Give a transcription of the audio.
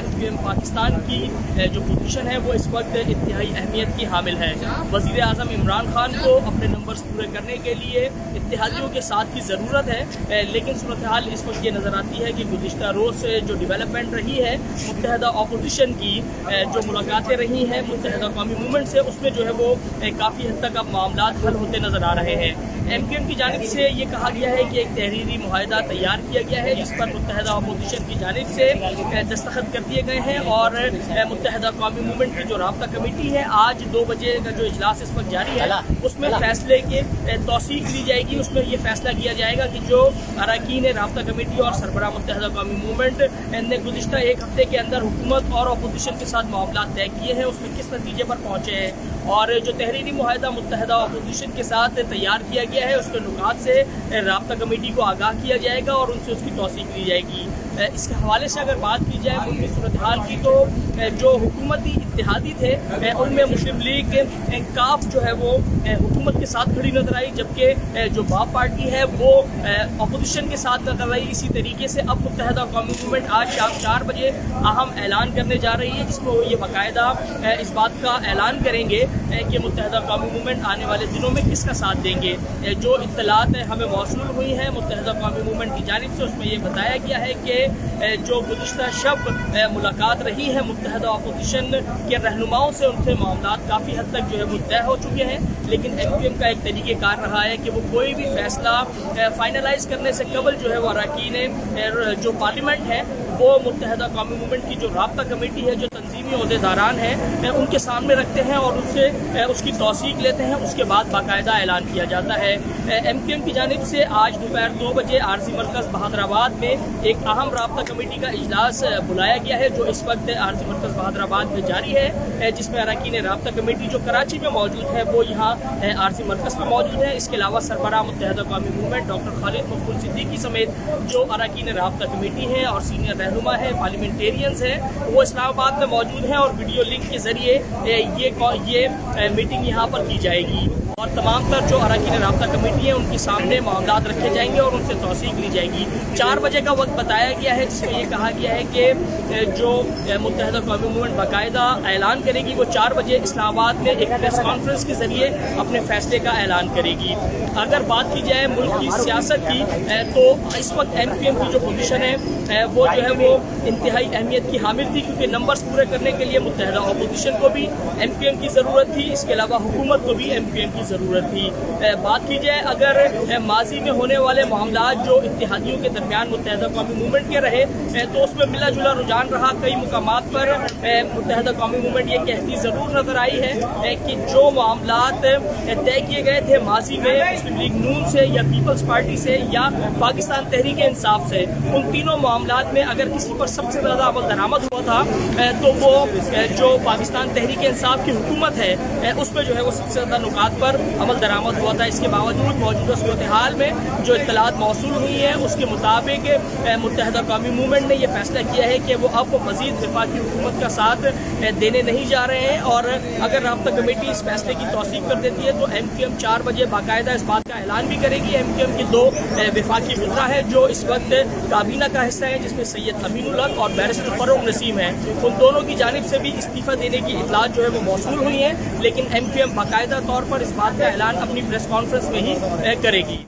MQM Pakistan کی جو position ہے وہ اس وقت انتہائی اہمیت کی حامل ہے۔ وزیر اعظم عمران خان کو اپنے نمبرز پورے کرنے کے لیے اتحادیوں کے ساتھ کی ضرورت ہے، لیکن صورتحال اس وقت یہ نظر آتی ہے کہ گزشتہ روز سے جو ڈیولپمنٹ رہی ہے متحدہ اپوزیشن کی جو ملاقاتیں رہی ہیں متحدہ قومی موومنٹ سے، اس میں جو ہے وہ کافی حد تک اب معاملات حل ہوتے نظر آ رہے ہیں۔ MQM کی جانب سے یہ کہا گیا ہے کہ ایک تحریری معاہدہ تیار کیا گیا ہے جس پر متحدہ اپوزیشن کی جانب سے دستخط کر دیے گئے ہیں، اور متحدہ قومی موومنٹ کی جو رابطہ کمیٹی ہے آج 2 بجے کا جو اجلاس اس وقت جاری ہے اس میں فیصلے کی توثیق دی جائے گی۔ اس میں یہ فیصلہ کیا جائے گا کہ جو اراکین رابطہ کمیٹی اور سربراہ متحدہ قومی موومنٹ نے گزشتہ ایک ہفتے کے اندر حکومت اور اپوزیشن کے ساتھ معاملات طے کیے ہیں اس میں کس نتیجے پر پہنچے ہیں، اور جو تحریری معاہدہ متحدہ اپوزیشن کے ساتھ تیار کیا گیا ہے اس کے نکات سے رابطہ کمیٹی کو آگاہ کیا جائے گا اور ان سے اس کی توثیق لی جائے گی۔ اس کے حوالے سے اگر بات کی جائے ملکی صورتحال کی تو جو حکومتی اتحادی تھے ان میں مسلم لیگ کاف جو ہے وہ حکومت کے ساتھ کھڑی نظر آئی، جبکہ جو باپ پارٹی ہے وہ اپوزیشن کے ساتھ نظر آئی۔ اسی طریقے سے اب متحدہ قومی موومنٹ آج شام 4 بجے اہم اعلان کرنے جا رہی ہے جس میں وہ یہ باقاعدہ اس بات کا اعلان کریں گے کہ متحدہ قومی موومنٹ آنے والے دنوں میں کس کا ساتھ دیں گے۔ جو اطلاعات ہمیں موصول ہوئی ہیں متحدہ قومی موومنٹ کی جانب سے اس میں یہ بتایا گیا ہے کہ جو گزشتہ شب ملاقات رہی ہے متحدہ اپوزیشن کے رہنماؤں سے ان سے معاملات کافی حد تک جو ہے وہ طے ہو چکے ہیں، لیکن MQM کا ایک طریقہ کار رہا ہے کہ وہ کوئی بھی فیصلہ فائنلائز کرنے سے قبل جو ہے وہ اراکین جو پارلیمنٹ ہے وہ متحدہ قومی موومنٹ کی جو رابطہ کمیٹی ہے جو تنظیمی عہدیداران ہیں ان کے سامنے رکھتے ہیں اور ان سے اس کی توثیق لیتے ہیں، اس کے بعد باقاعدہ اعلان کیا جاتا ہے۔ MQM کی جانب سے آج دوپہر 2 بجے عارضی مرکز بہادر آباد میں ایک اہم رابطہ کمیٹی کا اجلاس بلایا گیا ہے جو اس وقت عارضی مرکز بہادر آباد میں جاری ہے، جس میں اراکین رابطہ کمیٹی جو کراچی میں موجود ہے وہ یہاں عارضی مرکز میں موجود ہے۔ اس کے علاوہ سربراہ متحدہ قومی موومنٹ ڈاکٹر خالد مقبول صدیقی سمیت جو اراکین رابطہ کمیٹی ہے اور سینئر رہنما ہے پارلیمنٹیرینز ہیں وہ اسلام آباد میں موجود ہیں، اور ویڈیو لنک کے ذریعے یہ میٹنگ یہاں پر کی جائے گی اور تمام تر جو اراکین رابطہ کمیٹی ہیں ان کے سامنے معاملات رکھے جائیں گے اور ان سے توثیق لی جائے گی۔ 4 بجے کا وقت بتایا گیا ہے جس میں یہ کہا گیا ہے کہ جو متحدہ قومی موومنٹ باقاعدہ اعلان کرے گی وہ 4 بجے اسلام آباد میں ایک پریس کانفرنس کے ذریعے اپنے فیصلے کا اعلان کرے گی۔ اگر بات کی جائے ملک کی سیاست کی تو اس وقت MQM کی جو پوزیشن ہے وہ جو ہے وہ انتہائی اہمیت کی حامل تھی، کیونکہ نمبرز پورے کرنے کے لیے متحدہ اپوزیشن کو بھی MQM کی ضرورت تھی، اس کے علاوہ حکومت کو بھی MQM کی ضرورت تھی۔ بات کی جائے اگر ماضی میں ہونے والے معاملات جو اتحادیوں کے درمیان متحدہ قومی موومنٹ کے رہے تو اس میں ملا جلا رجحان رہا، کئی مقامات پر متحدہ قومی موومنٹ یہ کہتی ضرور نظر آئی ہے کہ جو معاملات طے کیے گئے تھے ماضی میں مسلم لیگ نون سے یا پیپلز پارٹی سے یا پاکستان تحریک انصاف سے، ان تینوں معاملات میں اگر کسی پر سب سے زیادہ عمل درآمد ہوا تھا تو وہ جو پاکستان تحریک انصاف کی حکومت ہے اس پہ جو ہے وہ سب سے زیادہ نکات پر عمل درآمد ہوا تھا۔ اس کے باوجود موجودہ صورتحال میں جو اطلاعات موصول ہوئی ہیں اس کے مطابق متحدہ قومی موومنٹ نے یہ فیصلہ کیا ہے کہ وہ اب مزید وفاقی حکومت کا ساتھ دینے نہیں جا رہے ہیں، اور اگر رابطہ کمیٹی اس فیصلے کی توثیق کر دیتی ہے تو MQM 4 بجے باقاعدہ اس بات کا اعلان بھی کرے گی۔ MQM کے 2 وفاقی وزراء ہیں جو اس وقت کابینہ کا حصہ ہیں جس میں سید امین الحق اور بیرسٹر فروغ نسیم ہیں، ان دونوں کی جانب سے بھی استعفیٰ دینے کی اطلاعات جو ہے وہ موصول ہوئی ہیں، لیکن MQM باقاعدہ طور پر اس بات کا اعلان اپنی پریس کانفرنس میں ہی کرے گی۔